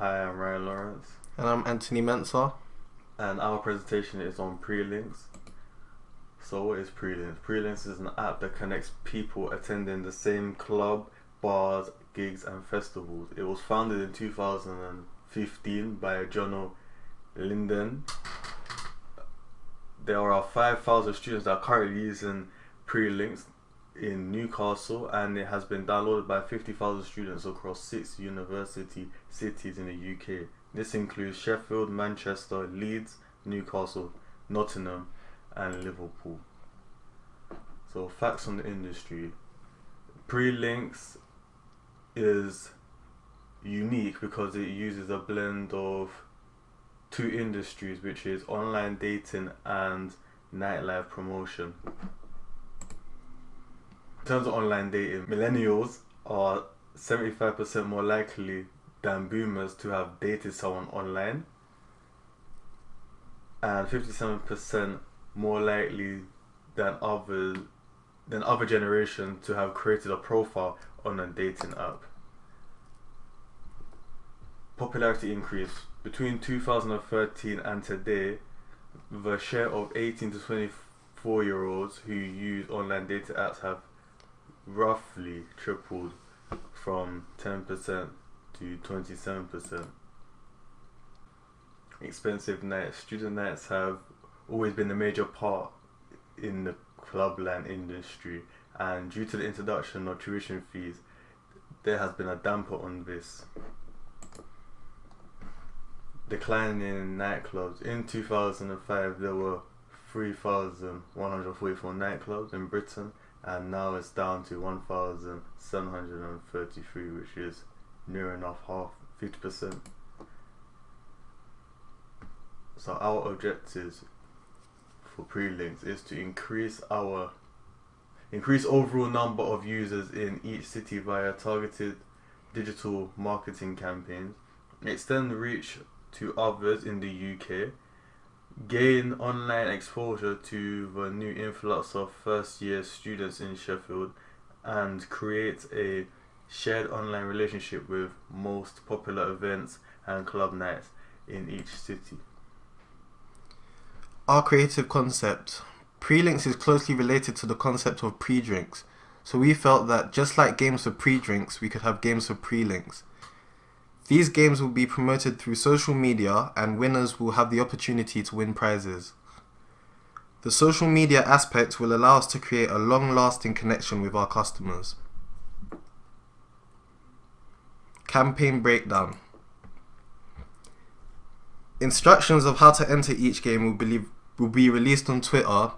Hi, I'm Ryan Lawrence. And I'm Anthony Mensah. And our presentation is on Prelinks. So what is Prelinks? Prelinks is an app that connects people attending the same club, bars, gigs and festivals. It was founded in 2015 by John Linden. There are 5,000 students that are currently using Prelinks in Newcastle, and it has been downloaded by 50,000 students across 6 university cities in the UK. This includes Sheffield, Manchester, Leeds, Newcastle, Nottingham and Liverpool. So facts on the industry. Prelinks is unique because it uses a blend of two industries, which is online dating and nightlife promotion. In terms of online dating, millennials are 75% more likely than boomers to have dated someone online, and 57% more likely than other generation to have created a profile on a dating app. Popularity increase between 2013 and today. The share of 18 to 24-year-olds who use online dating apps have roughly tripled from 10% to 27%. Expensive nights. Student nights have always been a major part in the clubland industry, and due to the introduction of tuition fees, there has been a damper on this. Decline in nightclubs. In 2005 there were 3,144 nightclubs in Britain, and now it's down to 1,733, which is near enough half, 50%. So our objectives for Prelinks is to increase overall number of users in each city via targeted digital marketing campaigns, extend reach to others in the UK, gain online exposure to the new influx of first-year students in Sheffield, and create a shared online relationship with most popular events and club nights in each city. Our creative concept. Prelinks is closely related to the concept of pre-drinks, so we felt that just like games for pre-drinks, we could have games for prelinks. These games will be promoted through social media, and winners will have the opportunity to win prizes. The social media aspect will allow us to create a long-lasting connection with our customers. Campaign breakdown. Instructions of how to enter each game will be released on Twitter.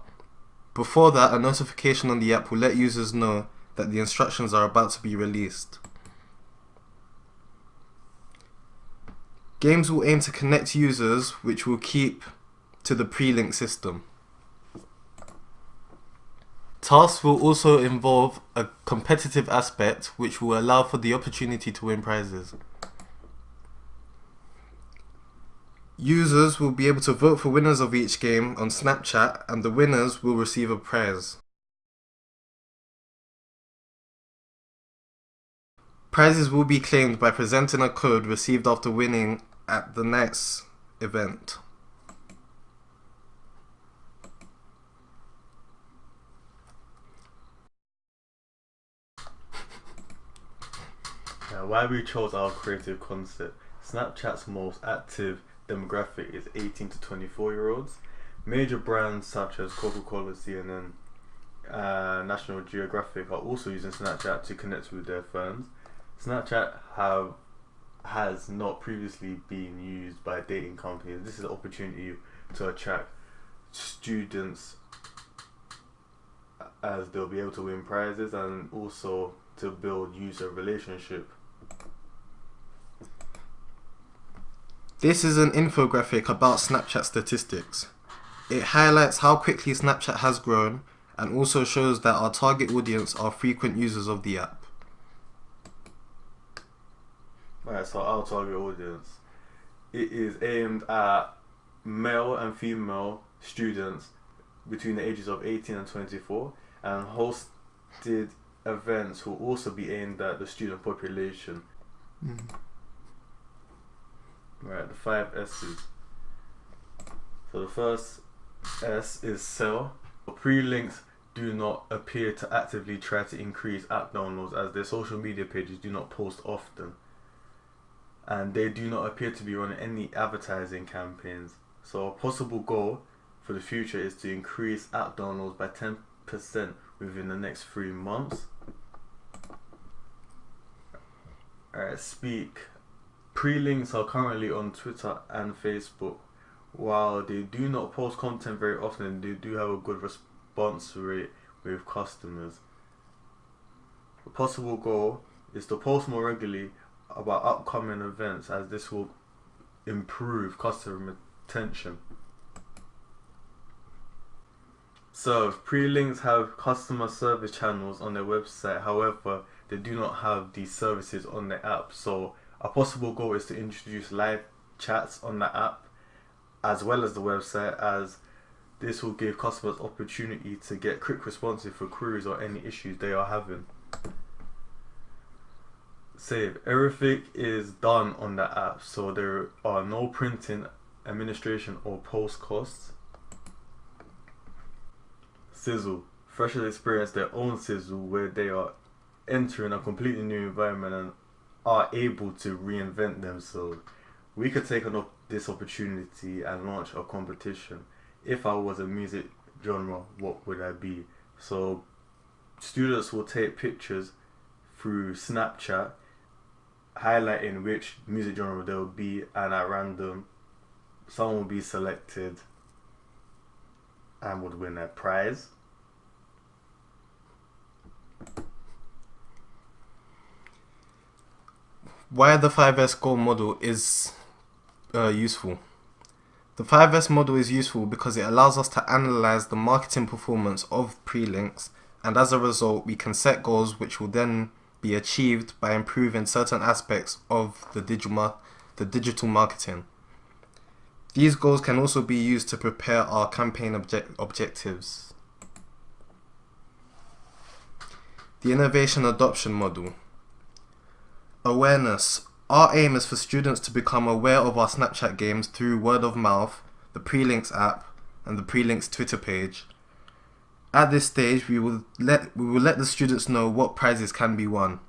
Before that, a notification on the app will let users know that the instructions are about to be released. Games will aim to connect users, which will keep to the pre-link system. Tasks will also involve a competitive aspect, which will allow for the opportunity to win prizes. Users will be able to vote for winners of each game on Snapchat, and the winners will receive a prize. Prizes will be claimed by presenting a code received after winning at the night's event. Why we chose our creative concept. Snapchat's most active demographic is 18 to 24-year-olds. Major brands such as Coca-Cola, CNN, National Geographic are also using Snapchat to connect with their fans. Snapchat has not previously been used by dating companies. This is an opportunity to attract students, as they'll be able to win prizes, and also to build user relationship. This is an infographic about Snapchat statistics. It highlights how quickly Snapchat has grown, and also shows that our target audience are frequent users of the app. Right, so our target audience. It is aimed at male and female students between the ages of 18 and 24, and hosted events will also be aimed at the student population. Right, the 5S's. So the first S is sell. Prelinks do not appear to actively try to increase app downloads, as their social media pages do not post often, and they do not appear to be running any advertising campaigns. So a possible goal for the future is to increase app downloads by 10% within the next 3 months. Alright, speak. Prelinks are currently on Twitter and Facebook. While they do not post content very often, they do have a good response rate with customers. A possible goal is to post more regularly about upcoming events, as this will improve customer retention. So Prelinks have customer service channels on their website, however they do not have these services on the app. So a possible goal is to introduce live chats on the app as well as the website, as this will give customers opportunity to get quick responses for queries or any issues they are having. Save. Everything is done on the app, so there are no printing, administration or post costs. Sizzle. Freshers experience their own sizzle, where they are entering a completely new environment and are able to reinvent themselves. We could take on this opportunity and launch a competition. If I was a music genre, what would I be? So students will take pictures through Snapchat highlighting which music genre they'll be, and at random someone will be selected and would win a prize. Why the 5S goal model is useful. The 5S model is useful because it allows us to analyze the marketing performance of Prelinks, and as a result we can set goals which will then be achieved by improving certain aspects of the digital marketing. These goals can also be used to prepare our campaign objectives. The innovation adoption model. Awareness. Our aim is for students to become aware of our Snapchat games through word of mouth, the Prelinks app, and the Prelinks Twitter page. At this stage, we will let the students know what prizes can be won.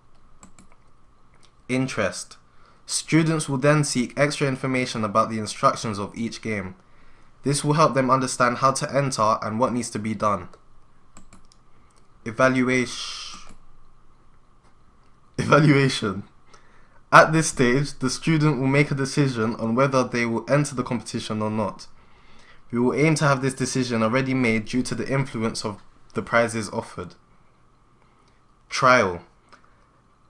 Interest. Students will then seek extra information about the instructions of each game. This will help them understand how to enter and what needs to be done. Evaluation. At this stage, the student will make a decision on whether they will enter the competition or not. We will aim to have this decision already made due to the influence of the prizes offered. Trial.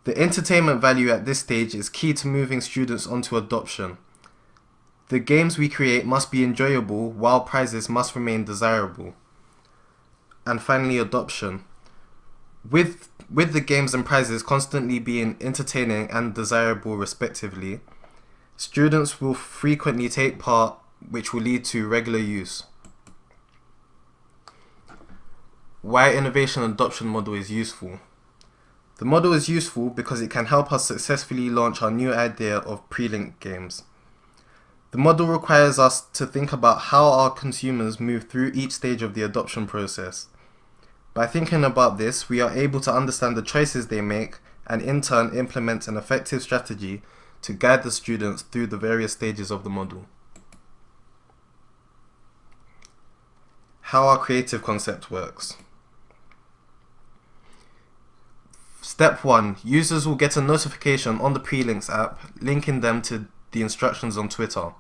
The entertainment value at this stage is key to moving students onto adoption. The games we create must be enjoyable, while prizes must remain desirable. And finally, adoption. With the games and prizes constantly being entertaining and desirable respectively, students will frequently take part, which will lead to regular use. Why innovation adoption model is useful. The model is useful because it can help us successfully launch our new idea of Prelink games. The model requires us to think about how our consumers move through each stage of the adoption process. By thinking about this, we are able to understand the choices they make and in turn implement an effective strategy to guide the students through the various stages of the model. How our creative concept works. Step 1. Users will get a notification on the Prelinks app linking them to the instructions on Twitter.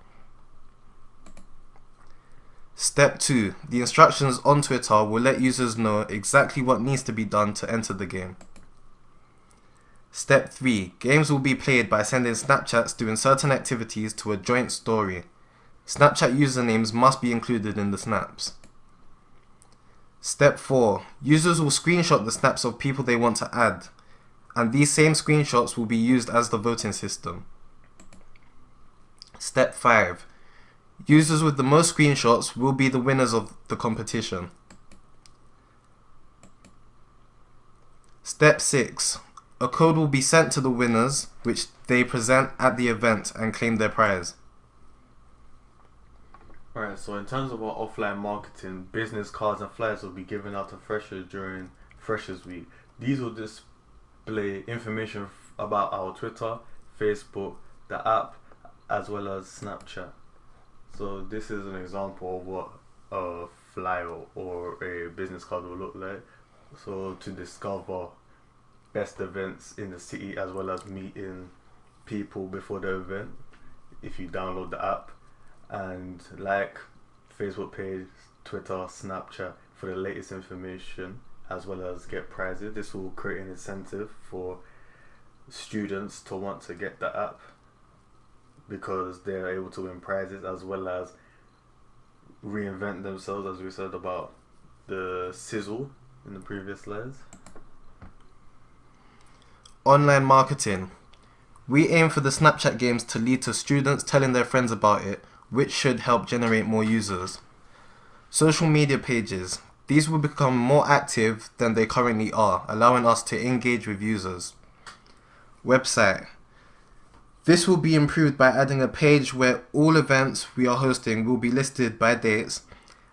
Step 2. The instructions on Twitter will let users know exactly what needs to be done to enter the game. Step 3. Games will be played by sending Snapchats doing certain activities to a joint story. Snapchat usernames must be included in the snaps. Step 4. Users will screenshot the snaps of people they want to add, and these same screenshots will be used as the voting system. Step 5. Users with the most screenshots will be the winners of the competition. Step 6. A code will be sent to the winners, which they present at the event and claim their prize. Alright, so in terms of our offline marketing, business cards and flyers will be given out to freshers during Freshers Week. These will display information about our Twitter, Facebook, the app, as well as Snapchat. So this is an example of what a flyer or a business card will look like. So to discover best events in the city as well as meeting people before the event if you download the app, and like Facebook page, Twitter, Snapchat for the latest information as well as get prizes. This will create an incentive for students to want to get the app because they're able to win prizes as well as reinvent themselves, as we said about the sizzle in the previous slides. Online marketing. We aim for the Snapchat games to lead to students telling their friends about it, which should help generate more users. Social media pages. These will become more active than they currently are, allowing us to engage with users. Website. This will be improved by adding a page where all events we are hosting will be listed by dates,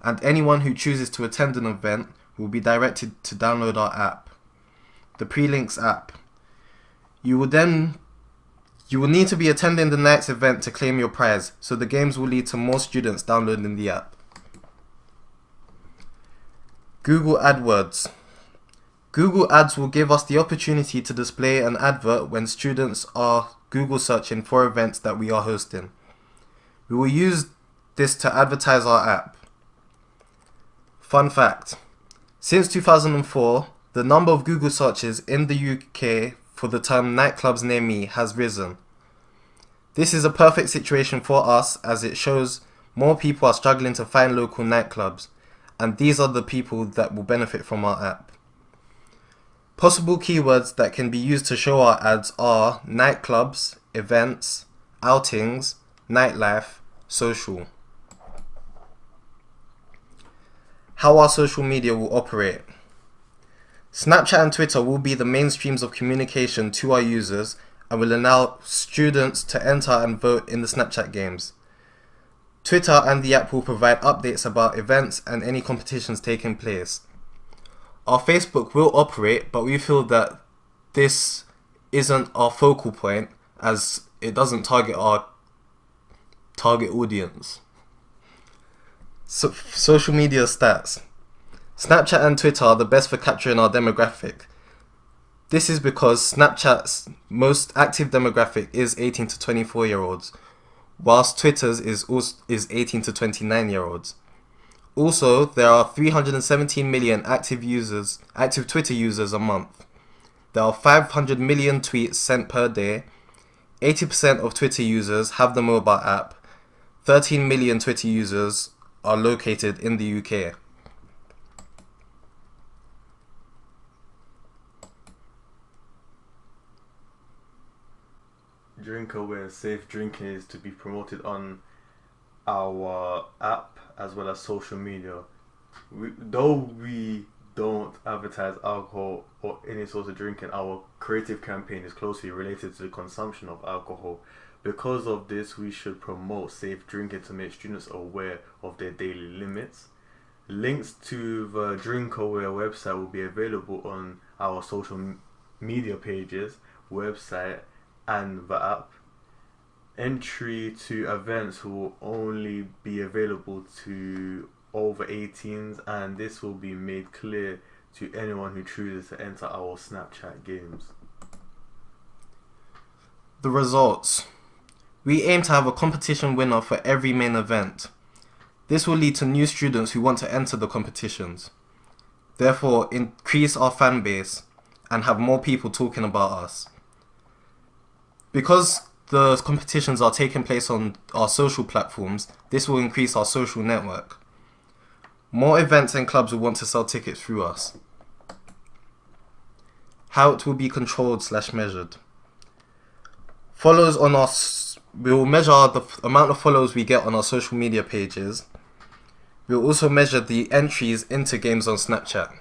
and anyone who chooses to attend an event will be directed to download our app, the Prelinks app. You will need to be attending the night's event to claim your prize, so the games will lead to more students downloading the app. Google AdWords. Google Ads will give us the opportunity to display an advert when students are Google searching for events that we are hosting. We will use this to advertise our app. Fun fact: since 2004, the number of Google searches in the UK for the term nightclubs near me has risen. This is a perfect situation for us as it shows more people are struggling to find local nightclubs, and these are the people that will benefit from our app. Possible keywords that can be used to show our ads are nightclubs, events, outings, nightlife, social. How our social media will operate. Snapchat and Twitter will be the mainstreams of communication to our users and will allow students to enter and vote in the Snapchat games. Twitter and the app will provide updates about events and any competitions taking place. Our Facebook will operate, but we feel that this isn't our focal point as it doesn't target our target audience. So, social media stats. Snapchat and Twitter are the best for capturing our demographic. This is because Snapchat's most active demographic is 18 to 24 year olds, whilst Twitter's is 18 to 29 year olds. Also, there are 317 million active Twitter users a month. There are 500 million tweets sent per day. 80% of Twitter users have the mobile app. 13 million Twitter users are located in the UK. Drink aware safe drinking is to be promoted on our app as well as social media. Though we don't advertise alcohol or any sort of drinking, our creative campaign is closely related to the consumption of alcohol. Because of this, we should promote safe drinking to make students aware of their daily limits. Links to the Drink Aware website will be available on our social media pages, website, and the app. Entry to events will only be available to over 18s, and this will be made clear to anyone who chooses to enter our Snapchat games. The results. We aim to have a competition winner for every main event. This will lead to new students who want to enter the competitions. Therefore, increase our fan base and have more people talking about us. Because the competitions are taking place on our social platforms, this will increase our social network. More events and clubs will want to sell tickets through us. How it will be controlled/measured. Follows on us. We will measure the amount of followers we get on our social media pages. We will also measure the entries into games on Snapchat.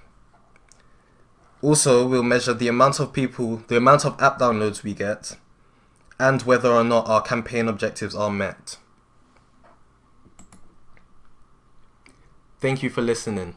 Also, we'll measure the amount of app downloads we get, and whether or not our campaign objectives are met. Thank you for listening.